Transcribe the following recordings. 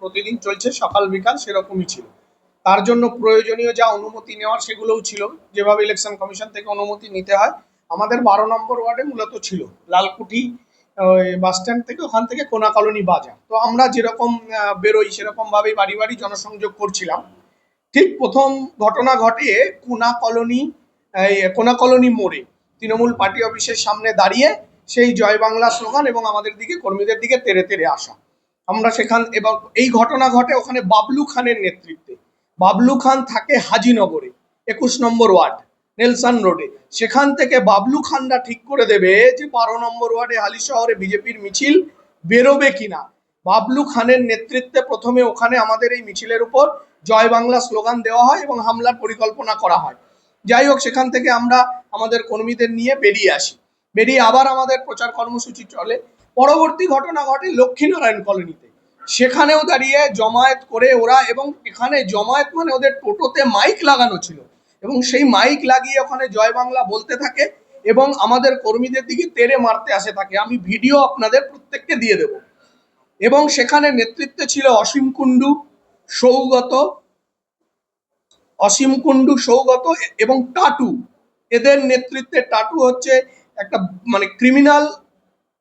প্রতিদিন চলছে, সকাল বিকাল সেরকমই ছিল। তার জন্য প্রয়োজনীয় যা অনুমতি নেওয়ার সেগুলোও ছিল, যেভাবে ইলেকশন কমিশন থেকে অনুমতি নিতে হয়। আমাদের 12 নম্বর ওয়ার্ডে মূলত ছিল লালকুঠি বাস স্ট্যান্ড থেকে, ওখান থেকে কোনা কলোনি বাজার। তো আমরা যেরকম বেরোই সেরকম ভাবেই বাড়ি বাড়ি জনসংযোগ করছিলাম। ঠিক প্রথম ঘটনা ঘটে কোনা কলোনি মোড়ে তৃণমূল পার্টি অফিসের সামনে দাঁড়িয়ে সেই জয় বাংলা স্লোগান এবং আমাদের দিকে কর্মীদের দিকে তেড়ে তেড়ে আসা। আমরা এবং এই ঘটনা ঘটে ওখানে বাবলু খানের নেতৃত্বে। বাবলু খান থাকে হাজিনগরে 21 নম্বর ওয়ার্ড নেলসন রোডে। সেখান থেকে বাবলু খানরা ঠিক করে দেবে যে 12 নম্বর ওয়ার্ডে হালি শহরে বিজেপির মিছিল বেরোবে কিনা। বাবলু খানের নেতৃত্বে প্রথমে ওখানে আমাদের এই মিছিলের উপর জয় বাংলা স্লোগান দেওয়া হয় এবং হামলার পরিকল্পনা করা হয়। যাই হোক, সেখান থেকে আমরা আমাদের কর্মীদের নিয়ে বেরিয়ে আসি। বেরিয়ে আবার আমাদের প্রচার কর্মসূচি চলে। পরবর্তী ঘটনা ঘটে লক্ষ্মীনারায়ণ কলোনিতে। সেখানেও দাঁড়িয়ে জমায়েত করে ওরা, এবং এখানে জমায়েত মানে ওদের টোটোতে মাইক লাগানো ছিল এবং সেই মাইক লাগিয়ে ওখানে জয় বাংলা বলতে থাকে এবং আমাদের কর্মীদের দিকে তেড়ে মারতে আসে থাকে। আমি ভিডিও আপনাদের প্রত্যেককে দিয়ে দেব। এবং সেখানে নেতৃত্বে ছিল অসীম কুণ্ডু, সৌগত এবং টাটু। এদের নেতৃত্বে, টাটু হচ্ছে একটা মানে ক্রিমিনাল,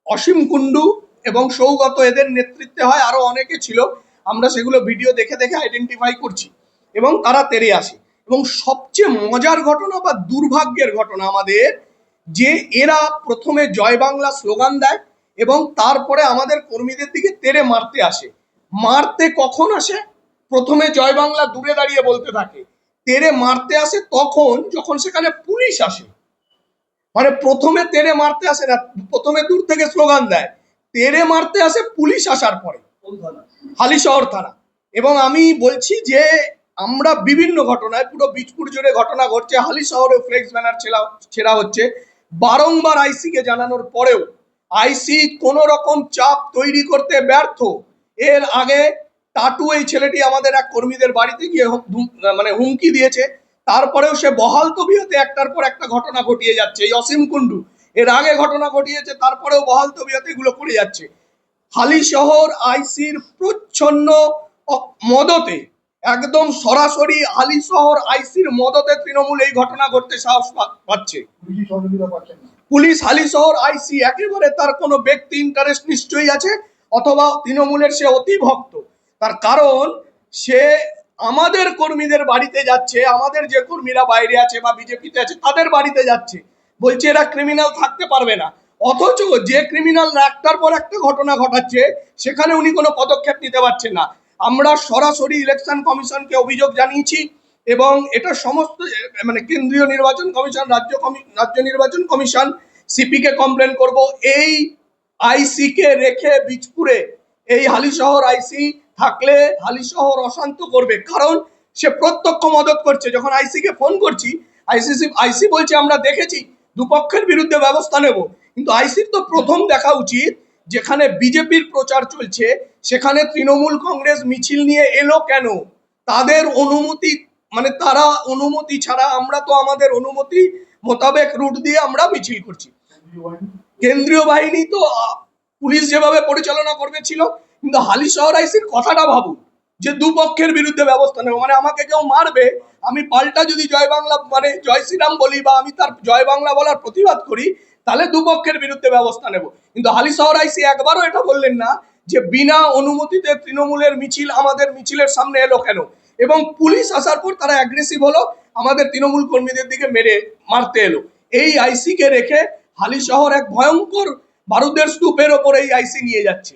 অসীম কুণ্ডু এবং সৌগত এদের নেতৃত্বে হয়, আরো অনেকে ছিল। আমরা সেগুলো ভিডিও দেখে দেখে আইডেন্টিফাই করছি এবং তারা তেড়ে আসে। এবং সবচেয়ে মজার ঘটনা বা দুর্ভাগ্যের ঘটনা আমাদের, যে এরা প্রথমে জয় বাংলা স্লোগান দেয় এবং তারপরে আমাদের কর্মীদের দিকে তেড়ে মারতে আসে। মারতে কখন আসে? প্রথমে জয় বাংলা দূরে দাঁড়িয়ে বলতে থাকে, তেড়ে মারতে আসে তখন যখন সেখানে পুলিশ আসে। মানে প্রথমে তেড়ে মারতে আসে না, প্রথমে দূর থেকে স্লোগান দেয়, তেড়ে মারতে আসে পুলিশ আসার পরে। হালিশহর থানা। এবং আমি বলছি যে আমরা বিভিন্ন ঘটনায়, পুরো বীজপুর জুড়ে ঘটনা ঘটছে, হালিশহরে ফ্লেক্স ব্যানার ছেড়া হচ্ছে। বারংবার আইসি কে জানানোর পরেও আইসি কোন রকম চাপ তৈরি করতে ব্যর্থ। এর আগে টাটু, এই ছেলেটি আমাদের এক কর্মীদের বাড়িতে গিয়ে মানে হুমকি দিয়েছে, তারপরেও সে বহাল তবিয়তে একটার পর একটা ঘটনা ঘটিয়ে যাচ্ছে। এই অসীম কুণ্ডু এর আগে ঘটনা ঘটিয়েছে, তারপরেও বহাল তবিয়তে এগুলো করে যাচ্ছে। হালিশহর আইসির প্রচ্ছন্ন মদতে, একদম সরাসরি হালিশহর আইসির মদতে তৃণমূল এই ঘটনা ঘটতে সাহস পাচ্ছে। পুলিশ হালিশহর আইসি একেবারে, তার কোনো ব্যক্তি ইন্টারেস্ট নিশ্চয়ই আছে, অথবা তৃণমূলের সে অতি ভক্ত। তার কারণ সে আমাদের কর্মীদের বাড়িতে যাচ্ছে, আমাদের যে কর্মীরা বাইরে আছে বা বিজেপিতে আছে তাদের বাড়িতে যাচ্ছে, বলছে এরা ক্রিমিনাল থাকতে পারবে না। অথচ যে ক্রিমিনাল একটার পর একটা ঘটনা ঘটাচ্ছে সেখানে উনি কোনো পদক্ষেপ নিতে পারছেন না। আমরা সরাসরি ইলেকশন কমিশনকে অভিযোগ জানিয়েছি এবং এটা সমস্ত মানে কেন্দ্রীয় নির্বাচন কমিশন, রাজ্য নির্বাচন কমিশন, সিপি কে কমপ্লেন করব। এই আইসি কে রেখে বীজপুরে এই হালিশহর আইসি থাকলে হালিশহর অশান্ত করবে, কারণ সে প্রত্যক্ষ মদত করছে। যখন আইসি কে ফোন করছি, আইসি বলছে আমরা দেখেছি, দুপক্ষের বিরুদ্ধে ব্যবস্থা নেব। কিন্তু আইসির তো প্রথম দেখা উচিত, যেখানে বিজেপির প্রচার চলছে সেখানে তৃণমূল কংগ্রেস মিছিল নিয়ে এলো কেন? তাদের অনুমতি, মানে তারা অনুমতি ছাড়া, আমরা তো আমাদের অনুমতি মোতাবেক রুট দিয়ে আমরা মিছিল করছি। কেন্দ্রীয় বাহিনী তো পুলিশ যেভাবে পরিচালনা করবে ছিল, কিন্তু হালিশহর আইসির কথাটা ভাবুন যে দুপক্ষের বিরুদ্ধে ব্যবস্থা নেব, মানে আমাকে কেউ মারবে, আমি পাল্টা যদি জয় বাংলা মানে জয় শ্রীরাম বলি বা আমি তার জয় বাংলা বলার প্রতিবাদ করি, তাহলে দুপক্ষের বিরুদ্ধে ব্যবস্থা নেব। কিন্তু হালিশহর আইসি একবারও এটা বললেন না যে বিনা অনুমতিতে তৃণমূলের মিছিল আমাদের মিছিলের সামনে এলো কেন। এবং পুলিশ আসার পর তারা অ্যাগ্রেসিভ হলো, আমাদের তৃণমূল কর্মীদের দিকে মারতে এলো। এই আইসি কে রেখে হালিশহর এক ভয়ঙ্কর বারুদের স্তূপের ওপরে এই আইসি নিয়ে যাচ্ছে।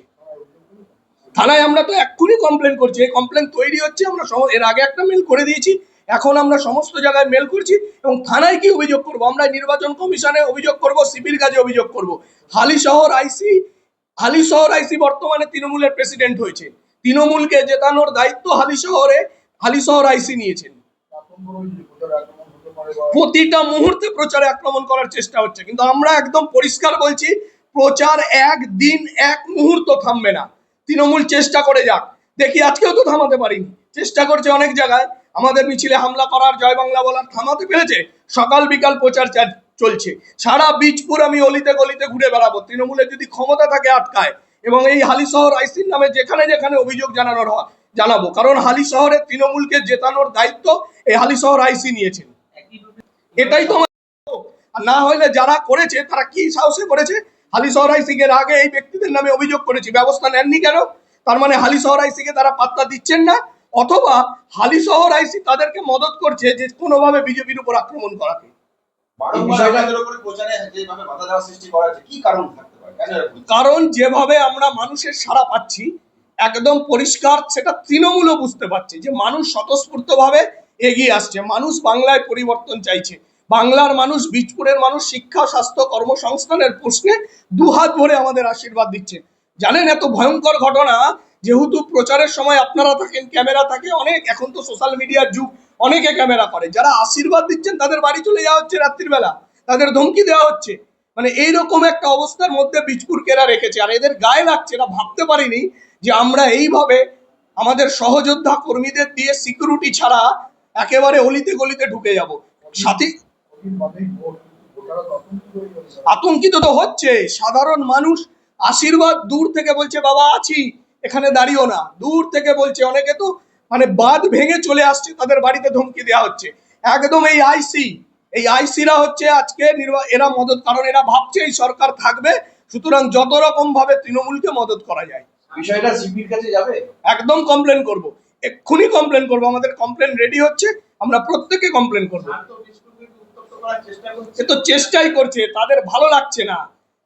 থানায় আমরা তো এক্ষুনি কমপ্লেন করছি, এই কমপ্লেন তৈরি হচ্ছে, আমরা এর আগে একটা মেল করে দিয়েছি, এখন আমরা সমস্ত জায়গায় মেল করছি। এবং থানায় কি অভিযোগ করব? আমরা নির্বাচন কমিশনে অভিযোগ করব, সিপির কাছে অভিযোগ করব। হালিশহর আইসি বর্তমানে তৃণমূলের প্রেসিডেন্ট হয়েছে, তৃণমূলকে জেতানোর দায়িত্ব হালিশহর আইসি নিয়েছেন। প্রতিটা মুহূর্তে প্রচারে আক্রমণ করার চেষ্টা হচ্ছে, কিন্তু আমরা একদম পরিষ্কার বলছি, প্রচার একদিন এক মুহূর্ত থামবে না। তৃণমূল চেষ্টা করে যাক, দেখি আজকেও তো থামাতে পারিনি, চেষ্টা করছে অনেক জায়গায় আমাদের মিছিলে হামলা করার, জয় বাংলা বলার, থামাতে পেরেছে? সকাল বিকাল প্রচার চলছে, সারা বীজপুর আমি অলিতে গলিতে ঘুরে বেড়াবো, তৃণমূলের যদি ক্ষমতা থাকে আটকায়। এবং এই হালিশহর আইসির নামে যেখানে যেখানে অভিযোগ জানানোর হয়, জানাবো, কারণ হালি শহরে তৃণমূলকে জেতানোর দায়িত্ব এই হালি শহর আইসি নিয়েছেন। এটাই তো আর না হলে যারা করেছে তারা কি সাহসে করেছে? হালি শহর আইসিকে আগে এই ব্যক্তিদের নামে অভিযোগ করেছি, ব্যবস্থা নেননি কেন? তার মানে হালি শহর আইসিকে তারা পাত্তা দিচ্ছেন না, অথবা হালি শহর আইসি তাদেরকে মদত করছে যে কোনোভাবে বিজেপির উপর আক্রমণ করাকে। কারণ যেভাবে আমরা মানুষের সাড়া পাচ্ছি একদম পরিষ্কার, সেটা তৃণমূলও বুঝতে পারছে যে মানুষ স্বতঃস্ফূর্ত ভাবে এগিয়ে আসছে, মানুষ বাংলায় পরিবর্তন চাইছে। বাংলার মানুষ, বীজপুরের মানুষ শিক্ষা, স্বাস্থ্য, কর্মসংস্থানের প্রশ্নে দুহাত ভরে আমাদের আশীর্বাদ দিচ্ছে। জানেন, এত ভয়ঙ্কর ঘটনা, যেহেতু প্রচারের সময় আপনারা থাকেন, ক্যামেরা থাকে অনেক, এখন তো সোশ্যাল মিডিয়ার যুগ, অনেকে ক্যামেরা করে, যারা আশীর্বাদ দিচ্ছেন তাদের বাড়ি চলে যাওয়া হচ্ছে রাত্রিবেলা, তাদের ধমকি দেওয়া হচ্ছে। মানে এইরকম একটা অবস্থার মধ্যে বীজপুরকে এরা রেখেছে, আর এদের গায়ে লাগছে। এরা ভাবতে পারিনি যে আমরা এইভাবে আমাদের সহযোদ্ধা কর্মীদের দিয়ে সিকিউরিটি ছাড়া একেবারে অলিতে গলিতে ঢুকে যাব। সাথে আতঙ্কিত তো হচ্ছে সাধারণ মানুষ। আশীর্বাদ দূর থেকে বলছে বাবা আছি, এখানে দাঁড়িও না, দূর থেকে বলছে। অনেকে তো মানে বাঁধ ভেঙে চলে আসছে, তাদের বাড়িতে ধমকি দেওয়া হচ্ছে। একদম এই আইসিরা হচ্ছে আজকে এরা মদত, কারণ এরা ভাবছে এই সরকার থাকবে, সুতরাং যত রকম ভাবে তৃণমূলকে মদত করা যায়। বিষয়টা সিপির কাছে যাবে, একদম কমপ্লেন করব, এক্ষুনি কমপ্লেন করব, আমাদের কমপ্লেন রেডি হচ্ছে, আমরা প্রত্যেকে কমপ্লেন করবো। সে তো চেষ্টাই করছে, তাদের ভালো লাগছে না।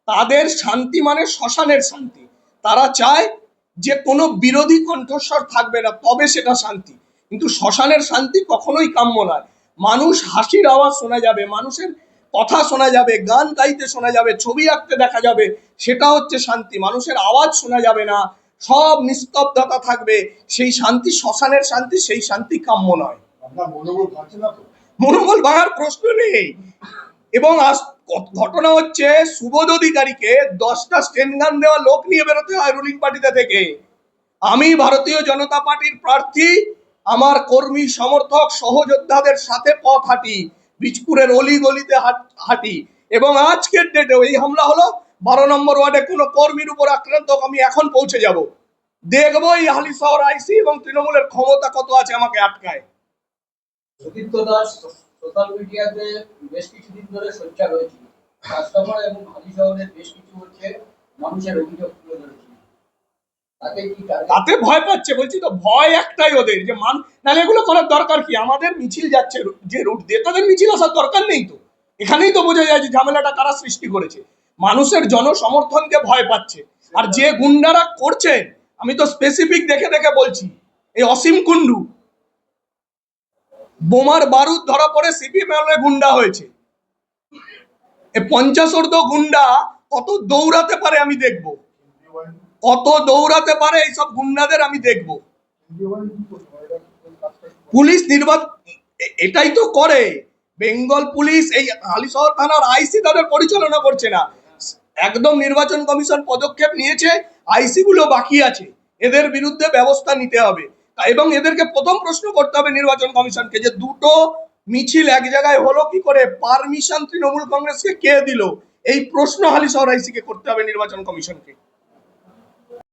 তাদের শান্তি মানে শ্মশানের শান্তি। তারা চায় যে কোনো বিরোধী কণ্ঠস্বর থাকবে না, তবে সেটা শান্তি। কিন্তু শ্মশানের শান্তি কখনোই কাম্য নয়। মানুষ হাসির আওয়াজ শোনা যাবে, মানুষের কথা শোনা যাবে, গান গাইতে শোনা যাবে, ছবি আঁকতে দেখা যাবে, সেটা হচ্ছে শান্তি। মানুষের আওয়াজ শোনা যাবে না, সব নিস্তব্ধতা থাকবে, সেই শান্তি শ্মশানের শান্তি, সেই শান্তি কাম্য নয়। মনোবল ভাঙার প্রশ্ন নেই। এবং ঘটনা হচ্ছে সুবোধ অধিকারীকে 10টা স্টেনগান দেওয়া লোক নিয়ে বেরোতে হয় রুলিং পার্টিতে থেকে। আমি ভারতীয় জনতা পার্টির প্রার্থী, আমার কর্মী সমর্থক সহযোদ্ধাদের সাথে পথ হাঁটি, বীজপুরের অলি গলিতে হাঁটি। এবং আজকের ডেটে এই হামলা হলো 12 নম্বর ওয়ার্ডে কোনো কর্মীর উপর আক্রান্ত, আমি এখন পৌঁছে যাব, দেখবো এই হালি শহর আইসি এবং তৃণমূলের ক্ষমতা কত আছে আমাকে আটকায়। সুদীপ্ত দাস সোশ্যাল মিডিয়াতে বেশ কিছুদিন ধরে সোচ্চার হয়েছে, রাস্তাপাড়া এবং হালি শহরের বেশ কিছু হচ্ছে মানুষের অভিযোগ তুলে ধরেছে। তাতে ভয় পাচ্ছে, বলছি তো ভয় একটাই ওদের, যে নাহলে এগুলো করার দরকার কি? আমাদের মিছিল যাচ্ছে যে রুট দিয়ে, তাদের মিছিল আসার দরকার নেই তো। এখানেই তো বোঝা যায় যে ঝামেলাটা কারা সৃষ্টি করেছে। মানুষের জনসমর্থনকে ভয় পাচ্ছে। আর যে গুন্ডারা করছে, আমি তো স্পেসিফিক দেখে দেখে বলছি, এই অসীম কুন্ডু, বোমার বারুদ ধরা পড়ে সিপিএম গুন্ডা হয়েছে। এই 50 গুন্ডা কত দৌড়াতে পারে আমি দেখব, কত দৌড়াতে পারে এইসব গুন্ডাদের আমি দেখব। পুলিশ এটাই তো করে, বেঙ্গল পুলিশ এই হালিশহর থানার আইসি তাদের পরিচালনা করছে না। একদম নির্বাচন কমিশন পদক্ষেপ নিয়েছে, আইসি গুলো বাকি আছে, এদের বিরুদ্ধে ব্যবস্থা নিতে হবে। এবং এদেরকে প্রথম প্রশ্ন করতে হবে নির্বাচন কমিশনকে, যে দুটো মিছিল এক জায়গায় হলো কি করে, পারমিশন তৃণমূল কংগ্রেসকে কে দিল? এই প্রশ্ন হালিশহর আইসিকে করতে হবে নির্বাচন কমিশনকে।